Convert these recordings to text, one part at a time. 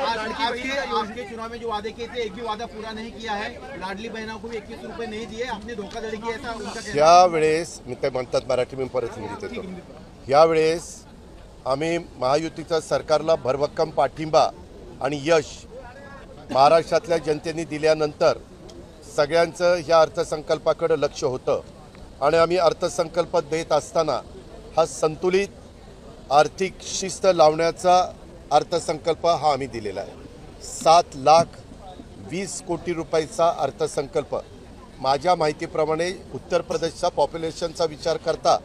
आपके चुनाव में जो वादे किए थे एक भी वादा पूरा नहीं किया है। लाडली बहनों को भी 21 रुपए नहीं दिए, आपने धोखाधड़ी की, ऐसा उनका कहना है। यावेळेस मी ते म्हणतात मराठी मी परत हिंदीत येतो। यावेळेस आम्ही महायुतीच्या सरकारला भरभक्कम पाठिंबा आणि यश महाराष्ट्रातल्या जनतेने दिल्यानंतर सगळ्यांचं या अर्थसंकल्पाकडे लक्ष होतं आणि आम्ही अर्थसंकल्प देत असताना हा संतुलित आर्थिक शिस्त लावण्याचा अर्थसंकल्प हा आम्ही दिलेला आहे। 7,20,00,000 कोटी रुपयाचा अर्थसंकल्प। माझ्या माहितीप्रमाणे उत्तर प्रदेशचा पॉप्युलेशनचा विचार करता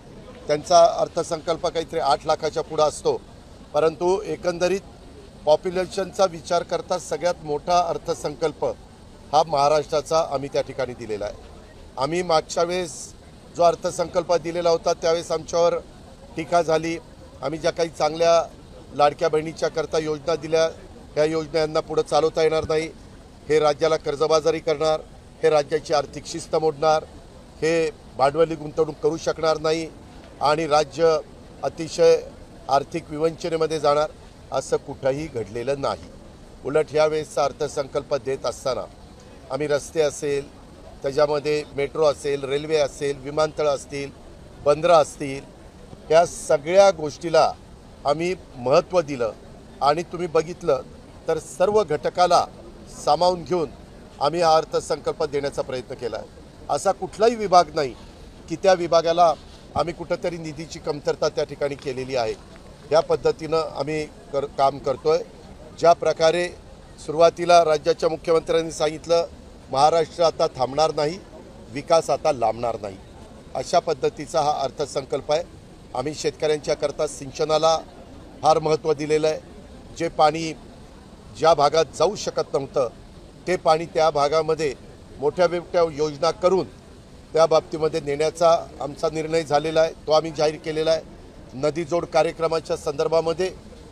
त्यांचा अर्थसंकल्प काहीतरी 8 लाखाच्या पुढे असतो, परंतु एकंदरीत पॉप्युलेशनचा विचार करता सगळ्यात मोठा अर्थसंकल्प हा महाराष्ट्राचा आम्ही त्या ठिकाणी दिलेला आहे। आम्ही मागच्या वेळेस जो अर्थसंकल्प दिलेला होता त्यावेळेस आमच्यावर टीका झाली। आम्ही ज्या काही चांगल्या लाडक्या बहिणीच्या करता योजना दिल्या त्या योजनांना पुढे चालवता येणार नाही, हे राज्याला कर्जबाजारी करणार, हे राज्याची आर्थिक शिस्त मोडणार, हे भांडवली गुंतवणूक करू शकणार नाही आणि राज्य अतिशय आर्थिक विवंचनेमध्ये जाणार, असं कुठंही घडलेलं नाही। उलट यावेळेसचा अर्थसंकल्प देत असताना आम्ही रस्ते असेल, त्याच्यामध्ये मेट्रो असेल, रेल्वे असेल, विमानतळ असतील, बंदरं असतील, या सगळ्या गोष्टीला आम्ही महत्त्व दिलं आणि तुम्ही बघितलं तर सर्व घटकाला सामावून घेऊन आम्ही हा अर्थसंकल्प देण्याचा प्रयत्न केला आहे। असा कुठलाही विभाग नाही की त्या विभागाला आम्ही कुठंतरी निधीची कमतरता त्या ठिकाणी केलेली आहे। या पद्धतीनं आम्ही काम करतोय। ज्या प्रकारे सुरुवातीला राज्याच्या मुख्यमंत्र्यांनी सांगितलं महाराष्ट्र आता थांबणार नाही, विकास आता लांबणार नाही, अशा पद्धतीचा हा अर्थसंकल्प आहे। आम्ही शेतकऱ्यांच्या करता सिंचनाला फार महत्त्व दिलेलं आहे। जे पाणी ज्या भागात जाऊ शकत नव्हतं ते पाणी त्या भागामध्ये मोठ्या मोठ्या योजना करून त्या बाबतीमध्ये नेण्याचा आमचा निर्णय झालेला आहे, तो आम्ही जाहीर केलेला आहे। नदी जोड कार्यक्रमाच्या संदर्भामध्ये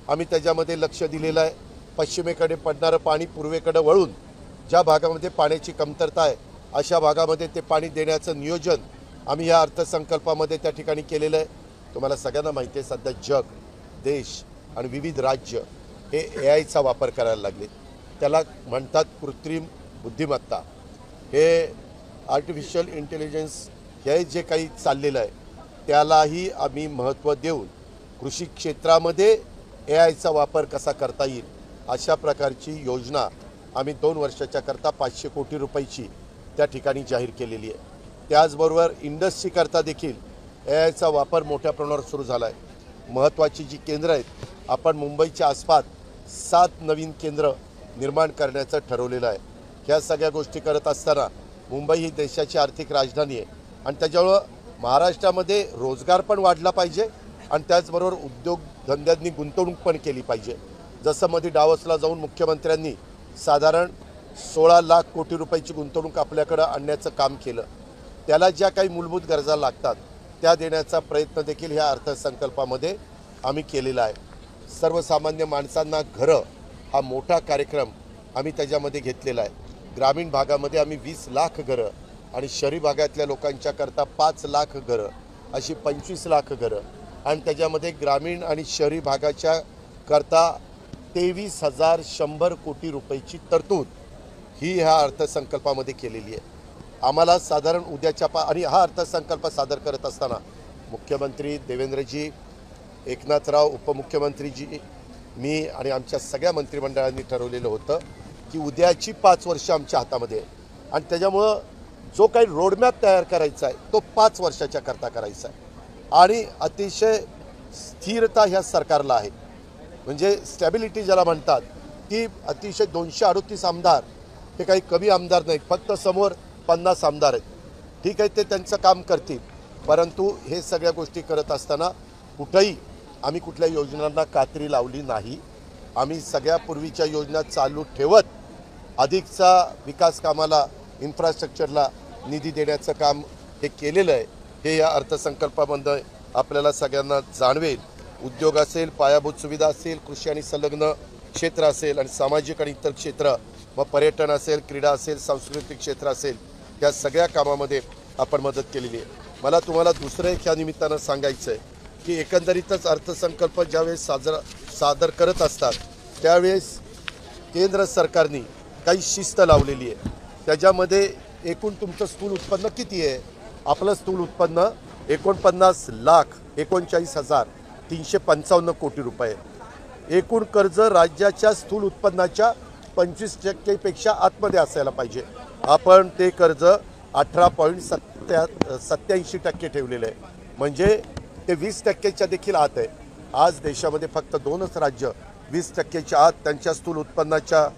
आम्ही त्याच्यामध्ये लक्ष दिलेलं आहे। पश्चिमेकडे पडणारं पाणी पूर्वेकडे वळून ज्या भागामध्ये पाण्याची कमतरता आहे अशा भागामध्ये ते पाणी देण्याचं नियोजन आम्ही या अर्थसंकल्पामध्ये त्या ठिकाणी केलेलं आहे। तुम्हाला सगळ्यांना माहिती आहे सध्या जग, देश आणि विविध राज्य हे AIचा वापर करायला लागले, त्याला म्हणतात कृत्रिम बुद्धिमत्ता। हे आर्टिफिशियल इंटेलिजन्स हे जे काही चाललेलं आहे त्यालाही आम्ही महत्त्व देऊन कृषी क्षेत्रामध्ये AIचा वापर कसा करता येईल अशा प्रकारची योजना आम्ही 2 वर्षाच्या करता 500 कोटी रुपयाची त्या ठिकाणी जाहीर केलेली आहे। त्याचबरोबर इंडस्ट्री करता देखील AIचा वापर मोठ्या प्रमाणावर सुरू झाला आहे। महत्त्वाची जी केंद्र आहेत, आपण मुंबईच्या आसपास 7 नवीन केंद्र निर्माण करण्याचं ठरवलेलं आहे। ह्या सगळ्या गोष्टी करत असताना मुंबई ही देशाची आर्थिक राजधानी आहे आणि त्याच्यामुळे महाराष्ट्रामध्ये रोजगार पण वाढला पाहिजे आणि त्याचबरोबर उद्योगधंद्यांनी गुंतवणूक पण केली पाहिजे। जसं मध्ये डावसला जाऊन मुख्यमंत्र्यांनी साधारण 16 लाख कोटी रुपयाची गुंतवणूक आपल्याकडे आणण्याचं काम केलं, त्याला ज्या काही मूलभूत गरजा लागतात त्या देण्याचा प्रयत्न देखील ह्या अर्थसंकल्पामध्ये आम्ही केलेला आहे। सर्वसामान्य माणसांना घरं हा मोठा कार्यक्रम आम्ही त्याच्यामध्ये घेतलेला आहे। ग्रामीण भागामध्ये आम्ही 20 लाख घरं आणि शहरी भागातल्या लोकांच्या करता 5 लाख घरं अशी 25 लाख घरं आणि त्याच्यामध्ये ग्रामीण आणि शहरी भागाच्या करता 23,100 कोटी रुपयाची तरतूद ही ह्या अर्थसंकल्पामध्ये केलेली आहे। आम्हाला साधारण उद्याच्या आणि हा अर्थसंकल्प सादर करत असताना मुख्यमंत्री देवेंद्रजी, एकनाथराव उपमुख्यमंत्रीजी, मी आणि आमच्या सगळ्या मंत्रिमंडळांनी ठरवलेलं होतं की उद्याची 5 वर्ष आमच्या हातामध्ये आहे आणि त्याच्यामुळं जो काही रोडमॅप तयार करायचा आहे तो 5 वर्षाच्या करता करायचा आहे आणि अतिशय स्थिरता ह्या सरकारला आहे। म्हणजे स्टॅबिलिटी ज्याला म्हणतात ती अतिशय 238 आमदार हे काही कमी आमदार नाहीत, फक्त समोर 50 आमदार आहेत, ठीक आहे ते त्यांचं काम करतील, परंतु हे सगळ्या गोष्टी करत असताना कुठेही आम्ही कुठल्या योजनांना कात्री लावली नाही। आम्ही सगळ्या पूर्वीच्या योजना चालू ठेवत अधिकचा विकास कामाला, इन्फ्रास्ट्रक्चरला निधी देण्याचं काम हे केलेलं आहे। हे या अर्थसंकल्पामध्ये आपल्याला सगळ्यांना जाणवेल। उद्योग असेल, पायाभूत सुविधा असेल, कृषी आणि संलग्न क्षेत्र असेल आणि सामाजिक आणि इतर क्षेत्र, मग पर्यटन असेल, क्रीडा असेल, सांस्कृतिक क्षेत्र असेल, या सगळ्या कामामध्ये आपण मदत केलेली आहे। मला तुम्हाला दुसरं एक या निमित्तानं सांगायचं आहे की एकंदरीतच अर्थसंकल्प ज्यावेळेस सादर करत असतात त्यावेळेस केंद्र सरकारने काही शिस्त लावलेली आहे. त्याच्यामध्ये एकूण तुमचं स्थूल उत्पन्न किती आहे? आपलं स्थूल उत्पन्न 49,39,355 कोटी रुपये. एकूण कर्ज राज्याच्या स्थूल उत्पन्नाच्या 25% आतमध्ये असायला पाहिजे. आपण ते कर्ज 18.87% ठेवलेलं आहे, म्हणजे ते 20%च्या देखील आत आहे. आज देशामध्ये फक्त 2च राज्य 20%च्या आत त्यांच्या स्थूल उत्पन्नाच्या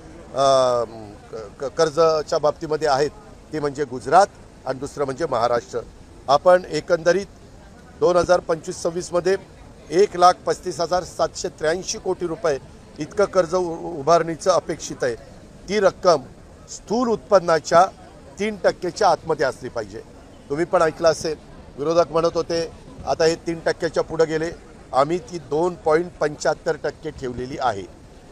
कर्जाच्या बाबतीमध्ये आहेत. ते म्हणजे गुजरात आणि दुसरं म्हणजे महाराष्ट्र. आपण एकंदरीत 2025-26 मध्ये 1,35,783 कोटी रुपये इतकं कर्ज उभारणीचं अपेक्षित आहे. ती रक्कम स्थूल उत्पन्नाच्या 3%च्या आतमध्ये असली पाहिजे. तुम्ही पण ऐकलं असेल, विरोधक म्हणत होते आता हे 3%च्या पुढे गेले. आम्ही ती 2.75% ठेवलेली आहे,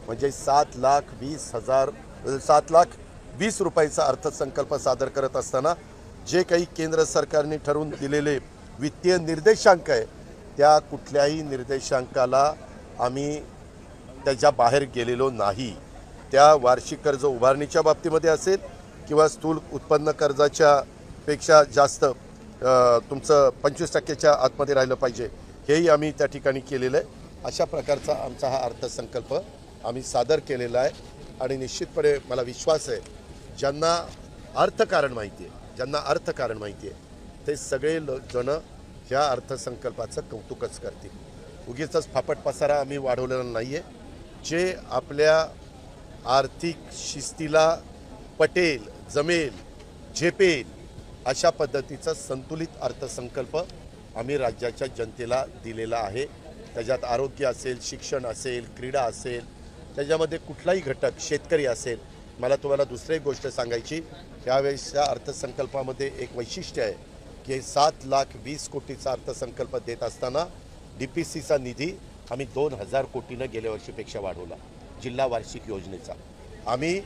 म्हणजे 7,20,000 रुपयाचा अर्थसंकल्प सादर करत असताना जे काही केंद्र सरकारने ठरवून दिलेले वित्तीय निर्देशांक आहे, त्या कुठल्याही निर्देशांकाला आम्ही त्याच्या बाहेर गेलेलो नाही. त्या वार्षिक कर्ज उभारणीच्या बाबतीमध्ये असेल किंवा स्थूल उत्पन्न कर्जाच्या पेक्षा जास्त तुमचं 25%च्या आतमध्ये राहिलं पाहिजे, हेही आम्ही त्या ठिकाणी केलेलं आहे. अशा प्रकारचा आमचा हा अर्थसंकल्प आम्ही सादर केलेला आहे. आणि निश्चितपणे मला विश्वास आहे, ज्यांना अर्थकारण माहिती आहे ते सगळे जण ह्या अर्थसंकल्पाचं कौतुकच करतील. उगीचच फापट पसारा आम्ही वाढवलेला नाही आहे. जे आपल्या आर्थिक शिस्तीला पटेल, जमेल, झेपेल अशा पद्धतीचा संतुलित अर्थसंकल्प आम्ही राज्याच्या जनतेला दिलेला आहे. त्याच्यात आरोग्य असेल, शिक्षण असेल, क्रीडा असेल, त्याच्यामध्ये कुठलाही घटक, शेतकरी असेल. मला तुम्हाला दुसरी गोष्ट सांगायची, यावेळेसच्या अर्थसंकल्पामध्ये एक वैशिष्ट्य आहे की 7,20,00,000 कोटीचा अर्थसंकल्प देत असताना DPCचा निधी आम्ही 2,000 कोटीनं गेल्या वर्षीपेक्षा वाढवला. जिल्हा वार्षिक योजनेचा आम्ही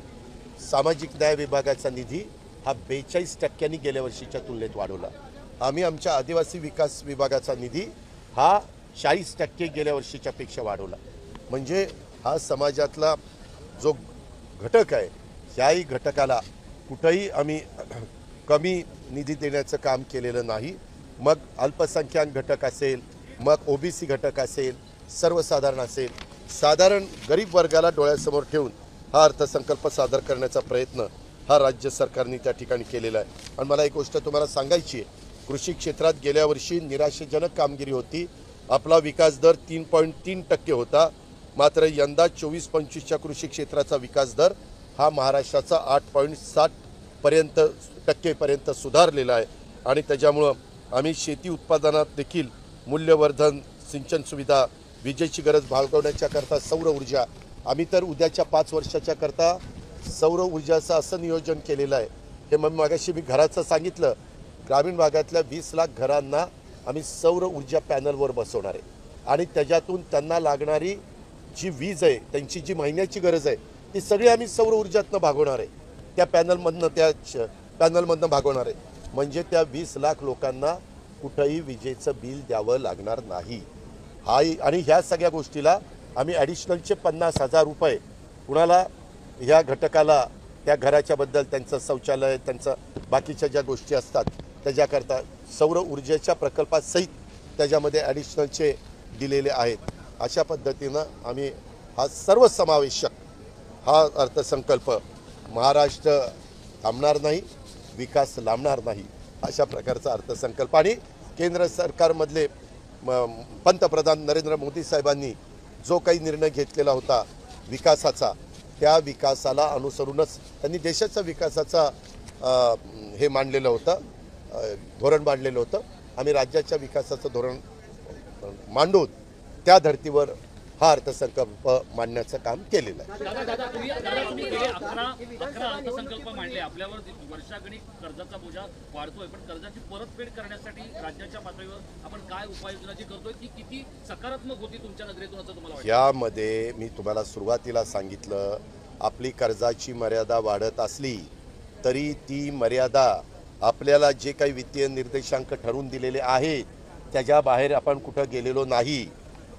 सामाजिक न्याय विभागाचा निधी हा 42% गेल्या वर्षीच्या तुलनेत वाढवला. आम्ही आमच्या आदिवासी विकास विभागाचा निधी हा 40% गेल्या वर्षीच्या पेक्षा वाढवला. म्हणजे हा समाजातला जो घटक आहे, ह्याही घटकाला कुठंही आम्ही कमी निधी देण्याचं काम केलेलं नाही. मग अल्पसंख्याक घटक असेल, मग OBC घटक असेल, सर्वसाधारण असेल, साधारण गरीब वर्गाला डोळ्यासमोर ठेवून हा अर्थसंकल्प सादर करण्याचा प्रयत्न हा राज्य सरकारने त्या ठिकाणी केलेला आहे. आणि मला एक गोष्ट तुम्हाला सांगायची आहे, कृषी क्षेत्रात गेल्या वर्षी निराशाजनक कामगिरी होती. आपला विकास दर 3.3% होता. मात्र यंदा 24-25च्या कृषी क्षेत्राचा विकास दर हा महाराष्ट्राचा 8.7% सुधारलेला आहे. आणि त्याच्यामुळं आम्ही शेती उत्पादनात देखील मूल्यवर्धन, सिंचन सुविधा, विजेची गरज भागवण्याच्या करता सौर ऊर्जा, आम्ही तर उद्याच्या 5 वर्षाच्या करता सौर ऊर्जाचं असं नियोजन केलेलं आहे. हे मग मागाशी मी घराचं सांगितलं, ग्रामीण भागातल्या 20 लाख घरांना आम्ही सौर ऊर्जा पॅनलवर बसवणार आहे. आणि त्याच्यातून त्यांना लागणारी जी वीज आहे, त्यांची जी महिन्याची गरज आहे, ती सगळी आम्ही सौर ऊर्जातनं भागवणार आहे. त्या पॅनलमधनं भागवणार आहे. म्हणजे त्या 20 लाख लोकांना कुठंही विजेचं बिल द्यावं लागणार नाही. आणि ह्या सगळ्या गोष्टीला आम्ही ॲडिशनलचे 50,000 रुपये कुणाला ह्या घटकाला त्या घराच्याबद्दल, त्यांचं शौचालय, त्यांचं बाकीच्या ज्या गोष्टी असतात त्याच्याकरता सौर ऊर्जेच्या प्रकल्पासहित त्याच्यामध्ये ॲडिशनलचे दिलेले आहेत. अशा पद्धतीनं आम्ही हा सर्वसमावेशक हा अर्थसंकल्प, महाराष्ट्र थांबणार नाही, विकास लांबणार नाही, अशा प्रकारचा अर्थसंकल्प. आणि केंद्र सरकारमधले पंतप्रधान नरेंद्र मोदी साहेबांनी जो काही निर्णय घेतलेला होता विकासाचा, त्या विकासाला अनुसरूनच त्यांनी देशाच्या विकासाचा हे मांडलेलं होतं, धोरण मांडलेलं होतं. आम्ही राज्याच्या विकासाचं धोरण मांडून त्या धर्तीवर हा अर्थसंकल्प मांडण्याचं काम केलेलं आहे. तुम्ही गेले 11 अर्थसंकल्प मांडले. आपल्यावर वर्षागणिक कर्जाचा बोजा वाढतोय, पण कर्जाची परतफेड करण्यासाठी राज्याच्या पातळीवर आपण काय उपाययोजना जी करतोय ती किती सकारात्मक होती तुमच्या नजरेतून, असं तुम्हाला वाटतं? यामध्ये मी तुम्हाला सुरुवातीला सांगितलं, आपली कर्जाची मर्यादा वाढत असली तरी ती मर्यादा आपल्याला जे काही वित्तीय निर्देशांक ठरवून दिलेले आहेत त्याच्या बाहेर आपण कुठं गेलेलो नाही.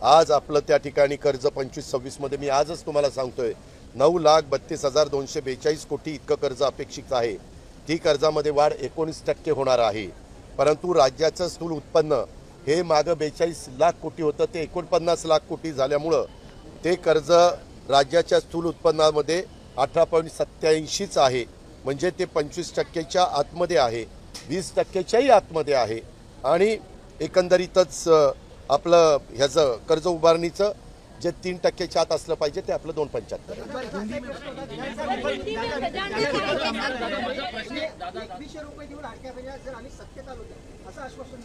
आज आपलं त्या ठिकाणी कर्ज 25-26 मध्ये मी आजच तुम्हाला सांगतोय 9,32,242 कोटी इतकं कर्ज अपेक्षित आहे. ती कर्जामध्ये वाढ 19% होणार आहे. परंतु राज्याचं स्थूल उत्पन्न हे मागं 42 लाख कोटी होतं, ते 49 लाख कोटी झाल्यामुळं ते कर्ज राज्याच्या स्थूल उत्पन्नामध्ये 18.87च आहे. म्हणजे ते 25%च्या आतमध्ये आहे, 20%च्याही आतमध्ये आहे. आणि एकंदरीतच आपलं ह्याचं कर्ज उभारणीचं जे 3%च्या आत असलं पाहिजे ते आपलं 2.75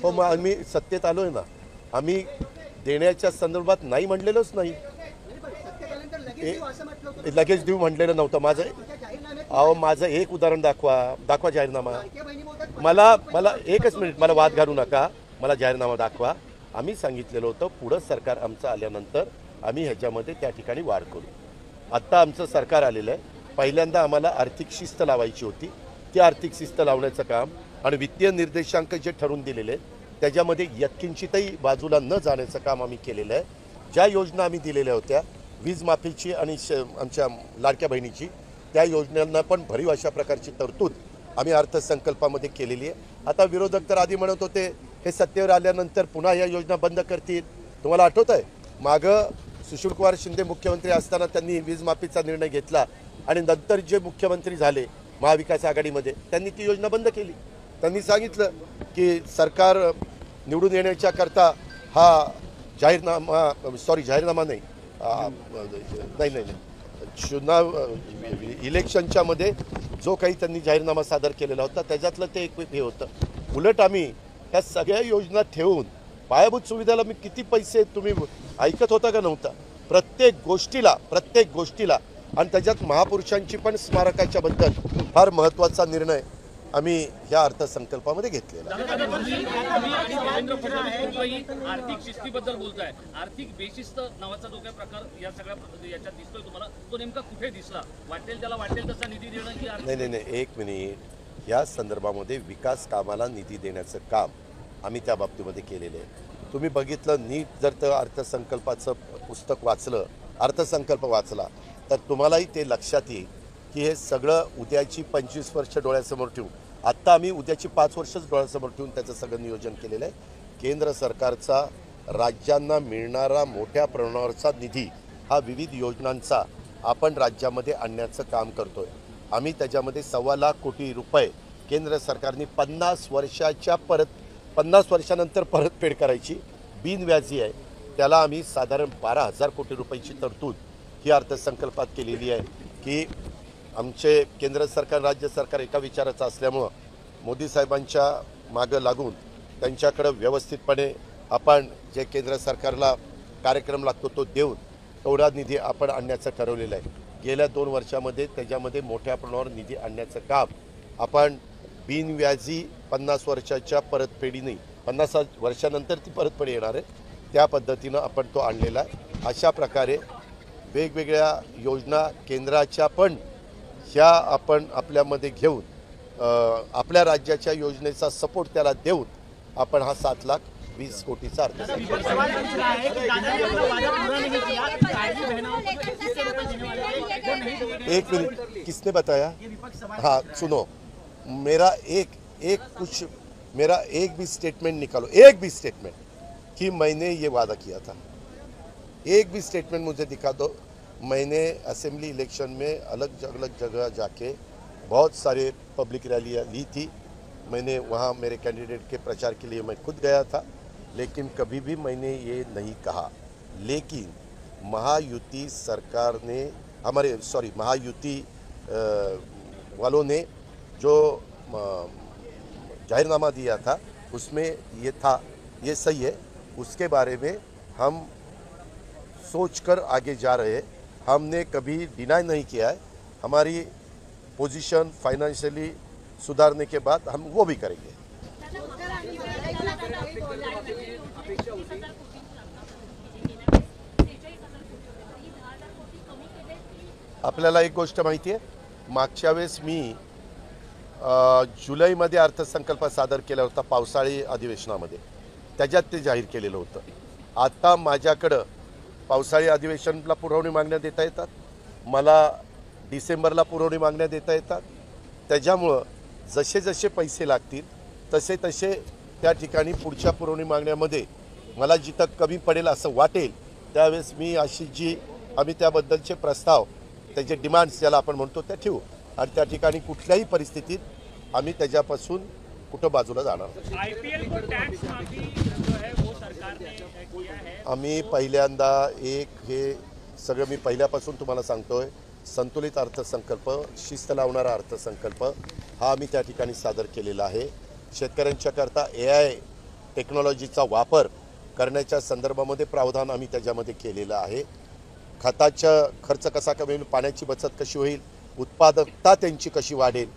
हो. मग आम्ही सत्तेत आलोय ना. आम्ही देण्याच्या संदर्भात नाही म्हणलेलोच नाही. लगेच देऊ म्हणलेलं नव्हतं. माझं एक उदाहरण दाखवा जाहीरनामा. मला एकच मिनिट, मला वाद घालू नका. मला जाहीरनामा दाखवा. आम्ही सांगितलेलं होतं पुढं सरकार आमचं आल्यानंतर आम्ही ह्याच्यामध्ये त्या ठिकाणी वाढ करू. आत्ता आमचं सरकार आलेलं आहे. पहिल्यांदा आम्हाला आर्थिक शिस्त लावायची होती. ती आर्थिक शिस्त लावण्याचं काम आणि वित्तीय निर्देशांक जे ठरवून दिलेले आहेत त्याच्यामध्ये यत्किंचितही बाजूला न जाण्याचं काम आम्ही केलेलं आहे. ज्या योजना आम्ही दिलेल्या होत्या वीज माफीची आणि आमच्या लाडक्या बहिणीची, त्या योजनांना पण भरीव अशा प्रकारची तरतूद आम्ही अर्थसंकल्पामध्ये केलेली आहे. आता विरोधक तर आधी म्हणत होते हे सत्तेवर आल्यानंतर पुन्हा या योजना बंद करतील. तुम्हाला आठवत आहे मागं सुशीलकुमार शिंदे मुख्यमंत्री असताना त्यांनी वीज माफीचा निर्णय घेतला आणि नंतर जे मुख्यमंत्री झाले महाविकास आघाडीमध्ये त्यांनी ती योजना बंद केली. त्यांनी सांगितलं की सरकार निवडून येण्याच्या करता हा जाहीरनामा नाही चुनाव इलेक्शनच्या मध्ये जो काही त्यांनी जाहीरनामा सादर केलेला होता त्याच्यातलं ते एक हे होतं. उलट आम्ही ह्या सगळ्या योजना ठेवून पायाभूत सुविधाला मी किती पैसे तुम्ही ऐकत होता का नव्हता? प्रत्येक गोष्टीला आणि त्याच्यात महापुरुषांची पण स्मारकाच्या बद्दल फार महत्त्वाचा निर्णय आम्ही ह्या अर्थसंकल्पामध्ये घेतलेला. आर्थिक शिस्तीबद्दल बोलताय. आर्थिक बेशिस्त नावाचा जो काही प्रकार या सगळ्या याच्यात दिसतोय तुम्हाला, तो नेमका कुठे दिसला? वाटेल त्याला वाटेल तसा निधी देणं की नाही, एक मिनिट. या संदर्भामध्ये विकास कामाला निधी देण्याचं काम आम्ही त्या बाबतीमध्ये केलेलं आहे. तुम्ही बघितलं नीट जर तर अर्थसंकल्पाचं पुस्तक वाचलं, अर्थसंकल्प वाचला तर तुम्हालाही ते लक्षात येईल की हे सगळं उद्याची 25 वर्ष डोळ्यासमोर ठेवून, आत्ता आम्ही उद्याची 5 वर्षच डोळ्यासमोर ठेवून त्याचं सगळं नियोजन केलेलं आहे. केंद्र सरकारचा राज्यांना मिळणारा मोठ्या प्रमाणावरचा निधी हा विविध योजनांचा आपण राज्यामध्ये आणण्याचं काम करतोय. आम्ही त्याच्यामध्ये 1.25 लाख कोटी रुपये केंद्र सरकारने 50 वर्षानंतर परतफेड करायची बिनव्याजी आहे. त्याला आम्ही साधारण 12,000 कोटी रुपयाची तरतूद ही अर्थसंकल्पात केलेली आहे की आमचे केंद्र सरकार राज्य सरकार एका विचाराचं असल्यामुळं मोदी साहेबांच्या मागं लागून त्यांच्याकडं व्यवस्थितपणे आपण जे केंद्र सरकारला कार्यक्रम लागतो तो देऊन तेवढा निधी आपण आणण्याचं ठरवलेलं आहे. गेल्या 2 वर्षामध्ये त्याच्यामध्ये मोठ्या प्रमाणावर निधी आणण्याचं काम आपण बिनव्याजी 50 वर्षाच्या परतफेडीने 50 वर्षानंतर ती परतफेड येणार आहे त्या पद्धतीनं आपण तो आणलेला आहे. अशा प्रकारे वेगवेगळ्या योजना केंद्राच्या पण ह्या आपण आपल्यामध्ये घेऊन आपल्या राज्याच्या योजनेचा सपोर्ट त्याला देऊन आपण हा 7,20,00,000 कोटीचा अर्थ. एक मिनट, किसने बताया? हाँ सुनो, मेरा एक भी स्टेटमेंट निकालो, एक भी स्टेटमेंट कि मैंने ये वादा किया था. एक भी स्टेटमेंट मुझे दिखा दो. मैंने असेंबली इलेक्शन में अलग जगह जाके बहुत सारे पब्लिक रैलियाँ ली थी. मैंने वहाँ मेरे कैंडिडेट के प्रचार के लिए मैं खुद गया था, लेकिन कभी भी मैंने ये नहीं कहा. लेकिन महायुति सरकार ने महायुति वालों ने जो जाहिरनामा दिया था उसमें ये था, ये सही है. उसके बारे में हम सोचकर आगे जा रहे हैं. हमने कभी डिनाई नहीं किया है. हमारी पोजीशन फाइनेंशियली सुधारने के बाद हम वो भी करेंगे. आपल्याला एक गोष्ट माहिती आहे, मागच्या वेळेस मी जुलैमध्ये अर्थसंकल्प सादर केला होता पावसाळी अधिवेशनामध्ये, त्याच्यात ते जाहीर केलेलं होतं. आता माझ्याकडं पावसाळी अधिवेशनाला पुरवणी मागण्या देता येतात. मला डिसेंबरला पुरवणी मागण्या देता येतात. त्याच्यामुळं जसे जसे पैसे लागतील तसे तसे त्या ठिकाणी पुढच्या पुरवणी मागण्यामध्ये मला जिथं कमी पडेल असं वाटेल त्यावेळेस मी अशी जी आम्ही त्याबद्दलचे प्रस्ताव त्याचे डिमांड्स ज्याला आपण म्हणतो त्या ठेवू आणि त्या ठिकाणी कुठल्याही परिस्थितीत आम्ही त्याच्यापासून कुठं बाजूला जाणार. आईपीएल को टैक्स माफी जो है वो सरकार ने किया है. आम्ही पहिल्यांदा हे सगळं मी पहिल्यापासून तुम्हाला सांगतोय संतुलित अर्थसंकल्प शिस्त लावणारा अर्थसंकल्प हा आम्ही त्या ठिकाणी सादर केलेला आहे. शेतकऱ्यांच्या करता AI टेक्नॉलॉजीचा वापर करण्याच्या संदर्भामध्ये प्रावधान आम्ही त्याच्यामध्ये केलेलं आहे. खताचा खर्च कसा कमी होईल, पाण्याची बचत कशी होईल, उत्पादकता त्यांची कशी वाढेल,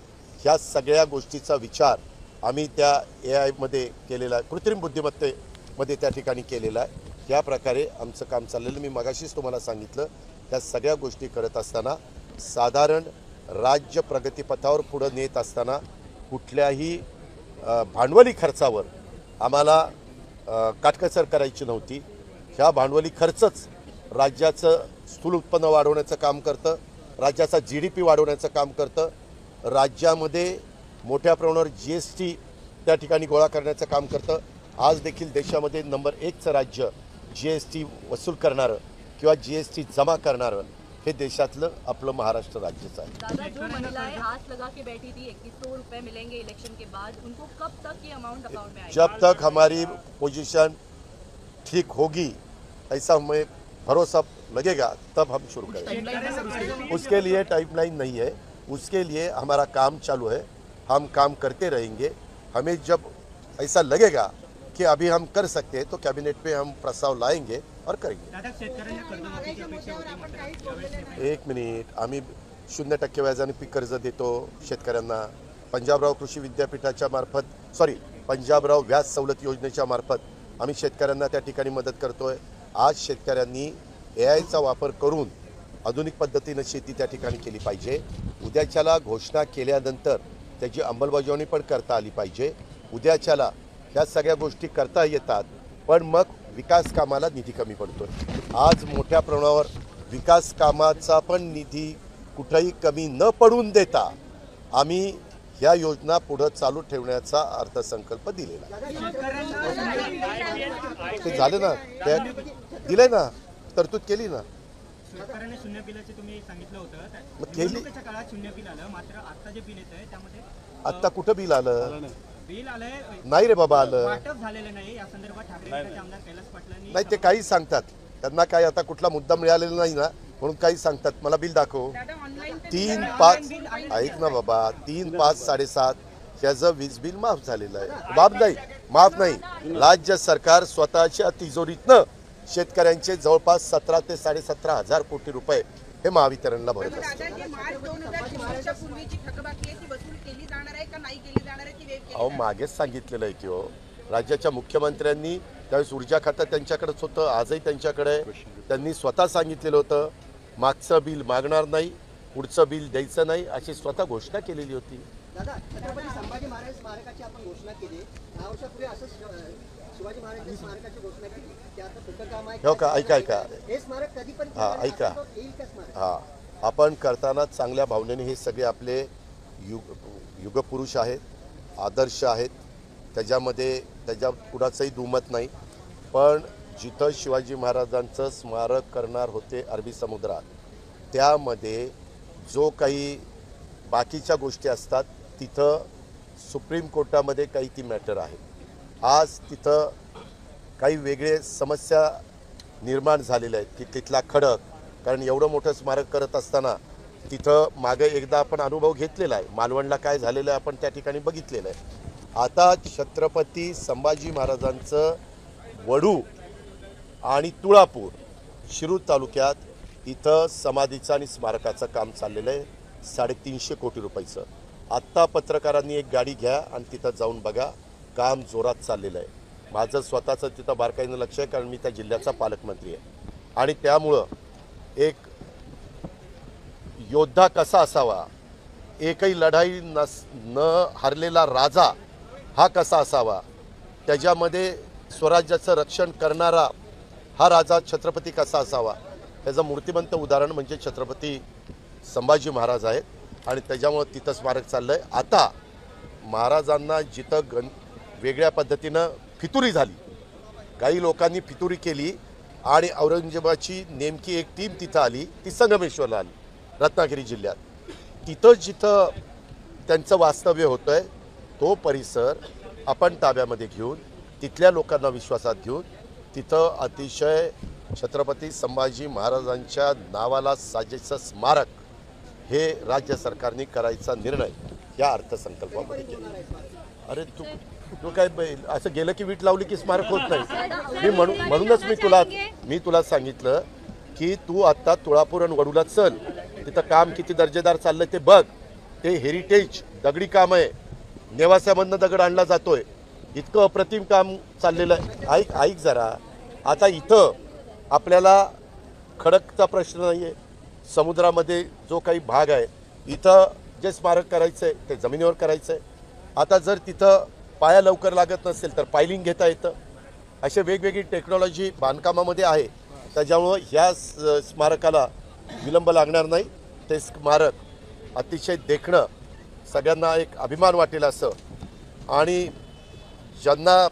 ह्या सगळ्या गोष्टीचा विचार आम्ही त्या AI मध्ये केलेला आहे, कृत्रिम बुद्धिमत्तेमध्ये त्या ठिकाणी केलेला आहे. या प्रकारे आमचं काम चाललेलं. मी मगाशीच तुम्हाला सांगितलं त्या सगळ्या गोष्टी करत असताना साधारण राज्य प्रगतीपथावर पुढं नेत असताना कुठल्याही भांडवली खर्चावर आम्हाला काटकसर करायची नव्हती. ह्या भांडवली खर्चच राज्याचं स्थूल उत्पन्न वाढवण्याचं काम करतं, राज्याचा GDP वाढवण्याचं काम करतं, राज्यामध्ये मोठ्या प्रमाणावर GST त्या ठिकाणी गोळा करण्याचं काम करतं. आज देखील देशामध्ये नंबर 1चं राज्य GST वसूल करणारं किंवा GST जमा करणारं हे देशातलं आपलं महाराष्ट्र राज्यच आहे. दादा, जो महिलाएं आस लगा के बैठी थी 2100 रुपए मिलेंगे इलेक्शन के बाद, उनको कब तक ये अमाउंट अकाउंट में आएगा? जब तक हमारी पोजीशन ठीक होगी ऐसा हमें भरोसा लगेगा तब हम शुरू करेंगे. उसके लिए टाइमलाइन नहीं है, उसके लिए हमारा काम चालू है. हम काम करते रहेंगे. हमें जब ऐसा लगेगा कि अभी हम कर सकते हैं तो कैबिनेट पे हम प्रस्ताव लाएंगे और करेंगे. एक मिनिट, आम्ही 0% व्याजाने पीक कर्ज देतो शेतकऱ्यांना. पंजाबराव कृषी विद्यापीठाच्या मार्फत पंजाबराव व्याज सवलत योजनेच्या मार्फत आम्ही शेतकऱ्यांना त्या ठिकाणी मदत करतोय. आज शेतकऱ्यांनी AIचा वापर करून आधुनिक पद्धतीने शेती त्या ठिकाणी केली पाहिजे. उद्याच्याला घोषणा केल्यानंतर त्याची अंमलबजावणी पण करता आली पाहिजे. उद्याच्याला ह्या सगळ्या गोष्टी करता येतात पण मग विकास कामाला निधी कमी पडतो. आज मोठ्या प्रमाणावर विकास कामाचा पण निधी कुठेही कमी न पडून देता आम्ही ह्या योजना पुढे चालू ठेवण्याचा अर्थसंकल्प दिलेला. ते झाले ना, ते दिले ना, तरतूद केली ना. शेतकऱ्यांना शून्य बिलाचे तुम्ही सांगितलं होतं, मग केली. निवडणुकीच्या काळात शून्य बिल आलं, मात्र आता जे बिल येत आहे त्यामध्ये आत्ता कुठं बिल आलं? बिल आलंय, नाही रे बाबा आलं. वाटप झालेलं नाही. या संदर्भात ठाकरे गटाचे आमदार कैलास पाटलांनी नाही, ते काही सांगतात. त्यांना काही आता कुठला मुद्दा मिळालेला नाही ना म्हणून काही सांगतात. मला बिल दाखव. 3, 5 ऐक ना बाबा, 3, 5, 7.5 ह्याचं वीज बिल माफ झालेलं आहे. माफ नाही, राज्य सरकार स्वतःच्या तिजोरीतनं शेतकऱ्यांचे जवळपास 17 ते 17.5 हजार कोटी रुपये हे महावितरणला भरत असते. अहो, मागेच सांगितलेलं आहे की हो, राज्याच्या मुख्यमंत्र्यांनी त्यावेळेस ऊर्जा खातं त्यांच्याकडेच होतं, आजही त्यांच्याकडे. त्यांनी स्वतः सांगितलेलं होतं मागचं बिल मागणार नाही, पुढचं बिल द्यायचं नाही, अशी स्वतः घोषणा केलेली होती. दादा, छत्रपती संभाजी महाराज स्मारकाची आपण घोषणा केली. 10 वर्षापूर्वी असं शिवाजी महाराजांच्या स्मारकाची घोषणा केली. ते आता कुठं काम आहे? हो का, ऐका हे स्मारक कधीपर्यंत ऐका. येईल का स्मारक? आपण करताना चांगल्या भावनेने हे सगळे आपले युगपुरुष आहेत, आदर्श आहेत, त्याच्यात कुणाचंही दुमत नाही. पण जिथं शिवाजी महाराजांचं स्मारक करणार होते अरबी समुद्रात, त्यामध्ये जो काही बाकीच्या गोष्टी असतात तिथं सुप्रीम कोर्टामध्ये काही ती मॅटर आहे. आज तिथं काही वेगळे समस्या निर्माण झालेल्या आहेत की तिथला खडक, कारण एवढं मोठं स्मारक करत असताना तिथं मागे एकदा आपण अनुभव घेतलेला आहे. मालवणला काय झालेलं आहे आपण त्या ठिकाणी बघितलेलं आहे. आता छत्रपती संभाजी महाराजांचं वडू आणि तुळापूर शिरूर तालुक्यात इथं समाधीचं आणि स्मारकाचं काम चाललेलं आहे 350 कोटी रुपयाचं. आत्ता पत्रकारांनी एक गाडी घ्या आणि तिथं जाऊन बघा, काम जोरात चाललेलं आहे. माझं स्वतःचं तिथं बारकाईनं लक्ष आहे, कारण मी त्या जिल्ह्याचा पालकमंत्री आहे. आणि त्यामुळं एक योद्धा कसा असावा, एकही लढाई न हरलेला राजा हा कसा असावा, त्याच्यामध्ये स्वराज्याचं रक्षण करणारा हा राजा छत्रपती कसा असावा, त्याचं मूर्तिमंत उदाहरण म्हणजे छत्रपती संभाजी महाराज आहेत आणि त्याच्यामुळं तिथं स्मारक चाललं आहे. आता महाराजांना जिथं वेगळ्या पद्धतीनं फितुरी झाली, काही लोकांनी फितुरी केली आणि औरंगजेबाची नेमकी एक टीम तिथं आली, ती संगमेश्वरला आली रत्नागिरी जिल्ह्यात. तिथं जिथं त्यांचं वास्तव्य होतं आहे तो परिसर आपण ताब्यामध्ये घेऊन तिथल्या लोकांना विश्वासात घेऊन तिथं अतिशय छत्रपती संभाजी महाराजांच्या नावाला साजेचं स्मारक हे राज्य सरकारने करायचा निर्णय या अर्थसंकल्पामध्ये केला. अरे तू काय असं गेलं की वीट लावली की स्मारक होत नाही. म्हणूनच मी तुला सांगितलं की तू आत्ता तुळापूर आणि वडूला चल, तिथं काम किती दर्जेदार चाललंय ते बघ. ते हेरिटेज दगडी काम आहे, नेवास्यामधनं दगड आणला जातोय, इतकं अप्रतिम काम चाललेलं आहे. ऐक जरा, आता इथं आपल्याला खडकचा प्रश्न नाही आहे, समुद्रामध्ये जो काही भाग आहे इथं जे स्मारक करायचं आहे ते जमिनीवर करायचं आहे. आता जर तिथं पाया लवकर लागत नसेल तर पायलिंग घेता येतं. असे वेगवेगळी टेक्नॉलॉजी बांधकामामध्ये आहे, त्याच्यामुळं ह्या स्मारकाला विलंब लागणार नाही. ते स्मारक अतिशय देखणं सगळ्यांना एक अभिमान वाटेल असं, आणि ज्यांना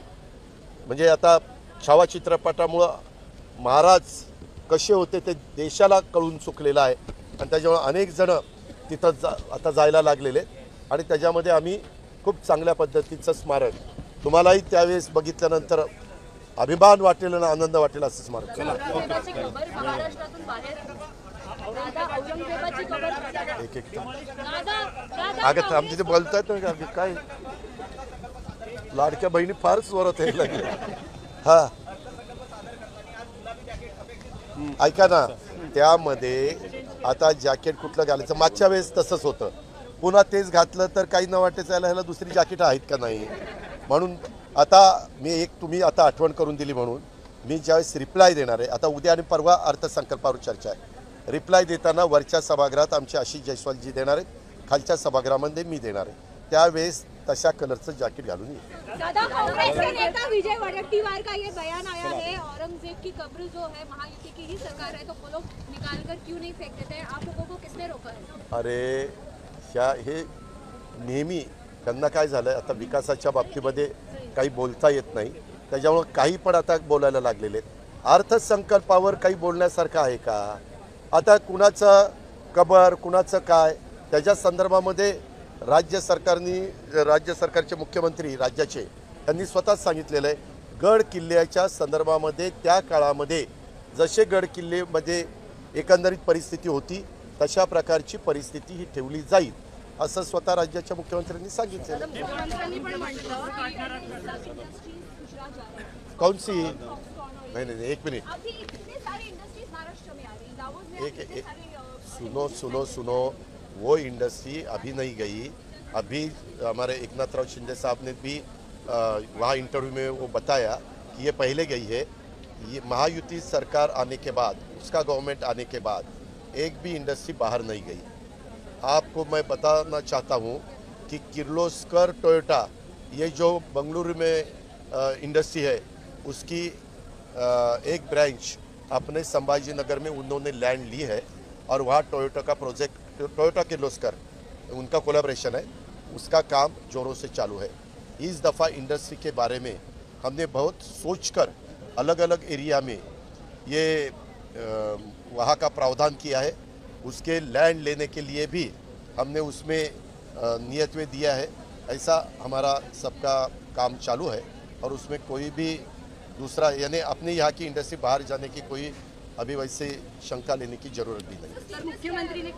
म्हणजे आता छावा चित्रपटामुळं महाराज कसे होते ते देशाला कळून चुकलेलं आहे आणि त्याच्यामुळे अनेक जण तिथं आता जायला लागलेले आहेत आणि त्याच्यामध्ये आम्ही खूप चांगल्या पद्धतीचं स्मारक तुम्हालाही त्यावेळेस बघितल्यानंतर अभिमान वाटेल आणि आनंद वाटेल असं स्मारक. महाराष्ट्रातून बाहेर दादा औरंगजेबाची कबर एक अगं आमच्या तिथे बोलतायत ना काय लाडक्या बहिणी फारच जोरात यायला लागल्या. हा ऐका ना, त्यामध्ये आता जॅकेट कुठलं घालायचं, मागच्या वेळेस तसंच होतं, पुन्हा तेच घातलं तर काही न वाटायचं यायला ह्याला दुसरी जॅकेट आहेत का नाही. म्हणून आता तुम्ही आता आठवण करून दिली म्हणून मी ज्यावेळेस रिप्लाय देणार आहे, आता उद्या आणि परवा अर्थसंकल्पावर चर्चा आहे, रिप्लाय देताना वरच्या सभागृहात आमचे आशिष जयस्वालजी देणार आहेत, खालच्या सभागृहामध्ये मी देणार आहे, त्यावेळेस तशा कलरचं जॅकेट घालून येईल. दादा, कांग्रेस के नेता विजय वडेट्टीवार का ये बयान आया है, औरंगजेब की कब्र जो है महायुति की ही सरकार है तो वो लोग निकाल कर क्यों नहीं फेंक देते हैं, आप लोगों को किसने रोका है? अरे हे नेहमी त्यांना काय झालं, आता विकासाच्या बाबतीमध्ये काही बोलता येत नाही, त्याच्यामुळे काही पण आता बोलायला लागलेले आहेत. अर्थसंकल्पावर काही बोलण्यासारखं आहे का? आता कुणाचं कबर कुणाचं काय त्याच्या संदर्भामध्ये राज्य सरकारचे मुख्यमंत्री राज्याचे त्यांनी स्वतःच सांगितलेलं आहे, गड किल्ल्याच्या संदर्भामध्ये त्या काळामध्ये जसे गड किल्लेमध्ये एकंदरीत परिस्थिती होती तशा प्रकारची परिस्थिती ही ठेवली जाईल असं स्वतः राज्याच्या मुख्यमंत्र्यांनी सांगितलेलं. कौन सी नहीं एक मिनिट, सुनो, वो इंडस्ट्री अभी नहीं गई. अभी हमारे एकनाथराव शिंदे साहब ने भी वहाँ इंटरव्यू में वो बताया कि ये पहले गई है. ये महायुति सरकार आने के बाद, उसका गवर्नमेंट आने के बाद एक भी इंडस्ट्री बाहर नहीं गई. आपको मैं बताना चाहता हूँ कि किर्लोस्कर टोयोटा ये जो बंगलुरु में इंडस्ट्री है उसकी एक ब्रांच अपने संभाजी नगर में उन्होंने लैंड ली है और वहाँ टोयोटा का प्रोजेक्ट, टोयोटा किर्लोस्कर उनका कोलैबोरेशन है, उसका काम जोरों से चालू है. इस दफ़ा इंडस्ट्री के बारे में हमने बहुत सोचकर अलग अलग एरिया में ये वहाँ का प्रावधान किया है. उसके लैंड लेने के लिए भी हमने उसमें नियत में दिया है. ऐसा हमारा सबका काम चालू है और उसमें कोई भी दूसरा यानी अपने यहाँ की इंडस्ट्री बाहर जाने की कोई अभी वैसे शंका लेने की जरूरत भी नहीं. मुख्यमंत्री ने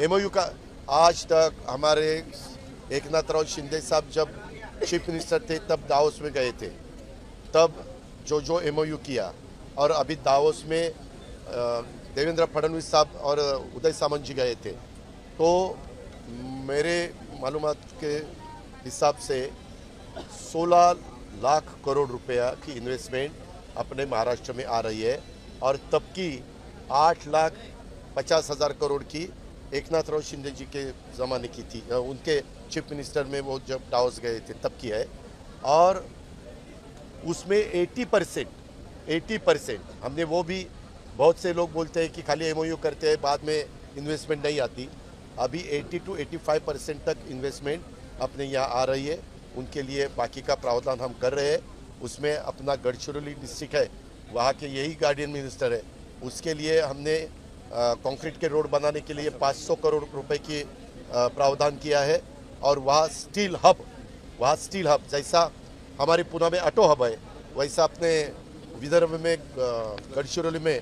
एमओयू का आज तक हमारे एकनाथराव शिंदे साहब जब चीफ मिनिस्टर थे तब दावोस में गए थे, तब जो एमओयू किया, और अभी दावोस में देवेंद्र फडणवीस साहब और उदय सामंत जी गए थे. तो मेरे मालूमात के हिसाब से 16 लाख करोड़ रुपया की इन्वेस्टमेंट अपने महाराष्ट्र में आ रही है और तब की 8,50,000 करोड़ की एकनाथराव शिंदे जी के ज़माने की थी, उनके चीफ मिनिस्टर में वो जब दावोस गए थे तब की है. और उसमें 80% हमने वो भी बहुत से लोग बोलते हैं कि खाली एमओयू करते हैं, बाद में इन्वेस्टमेंट नहीं आती। अभी 80 to 85% तक इन्वेस्टमेंट अपने यहाँ आ रही है। उनके लिए बाकी का प्रावधान हम कर रहे हैं। उसमें अपना गढ़चिरौली डिस्ट्रिक्ट है, वहाँ के यही गार्डियन मिनिस्टर है, उसके लिए हमने कंक्रीट के रोड बनाने के लिए 500 करोड़ रुपए की प्रावधान किया है। और वहाँ स्टील हब जैसा हमारे पुणे में ऑटो हब है, वैसा अपने विदर्भ में गढ़चिरौली में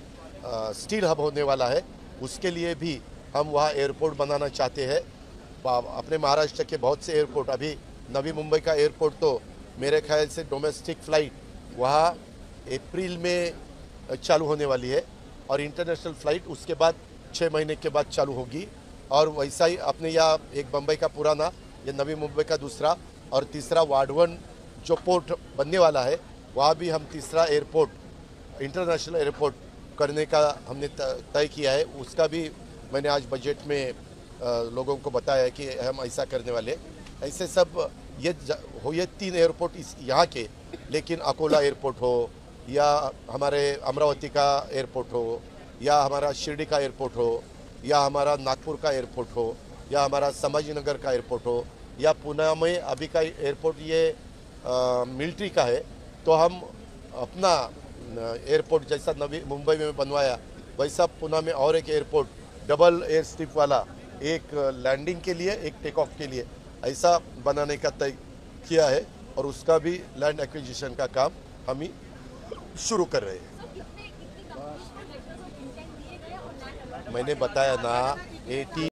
स्टील हब होने वाला है। उसके लिए भी हम वहाँ एयरपोर्ट बनाना चाहते हैं। अपने महाराष्ट्र के बहुत से एयरपोर्ट, अभी नवी मुंबई का एयरपोर्ट तो मेरे ख्याल से डोमेस्टिक फ्लाइट वहाँ अप्रैल में चालू होने वाली है और इंटरनेशनल फ्लाइट उसके बाद 6 महीने के बाद चालू होगी। और वैसा ही अपने यहाँ एक बम्बई का पुराना, ये नवी मुंबई का दूसरा और तीसरा वाडवन जो पोर्ट बनने वाला है, वहाँ भी हम तीसरा एयरपोर्ट इंटरनेशनल एयरपोर्ट करने का हमने तय किया है। उसका भी मैंने आज बजट में लोगों को बताया है कि हम ऐसा करने वाले। ऐसे सब ये 3 एयरपोर्ट यहाँ के, लेकिन अकोला एयरपोर्ट हो या हमारे अमरावती का एयरपोर्ट हो या हमारा शिरडी का एयरपोर्ट हो या हमारा नागपुर का एयरपोर्ट हो या हमारा संभाजीनगर का एयरपोर्ट हो या पुणे में अभी का एयरपोर्ट ये मिलिट्री का है, तो हम अपना एयरपोर्ट जैसा नवी मुंबई में बनवाया वैसा पुणे में और एक एयरपोर्ट डबल एयर स्ट्रिप वाला, एक लैंडिंग के लिए एक टेक ऑफ के लिए, ऐसा बनाने का तय किया है। और उसका भी लैंड एक्विजिशन का काम हम ही शुरू कर रहे हैं। मैंने बताया ना 80